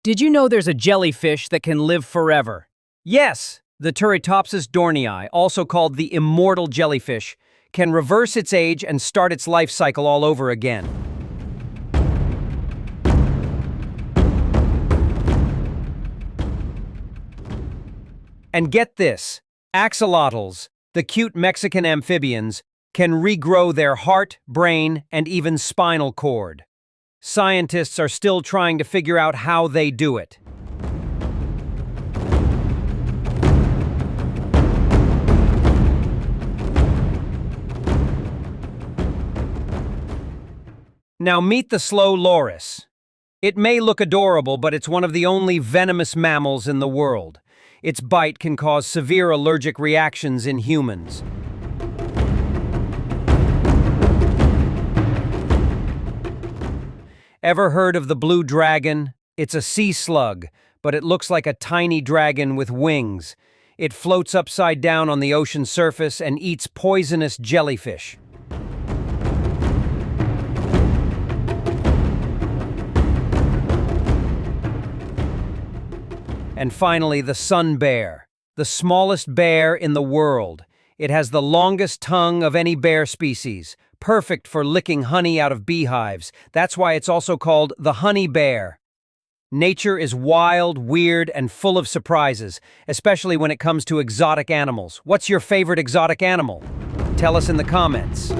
Did you know there's a jellyfish that can live forever? Yes, the Turritopsis dohrnii, also called the immortal jellyfish, can reverse its age and start its life cycle all over again. And get this, axolotls, the cute Mexican amphibians, can regrow their heart, brain, and even spinal cord. Scientists are still trying to figure out how they do it. Now meet the slow loris. It may look adorable, but it's one of the only venomous mammals in the world. Its bite can cause severe allergic reactions in humans. Ever heard of the blue dragon? It's a sea slug, but it looks like a tiny dragon with wings. It floats upside down on the ocean surface and eats poisonous jellyfish. And finally, the sun bear, the smallest bear in the world. It has the longest tongue of any bear species, perfect for licking honey out of beehives. That's why it's also called the honey bear. Nature is wild, weird, and full of surprises, especially when it comes to exotic animals. What's your favorite exotic animal? Tell us in the comments.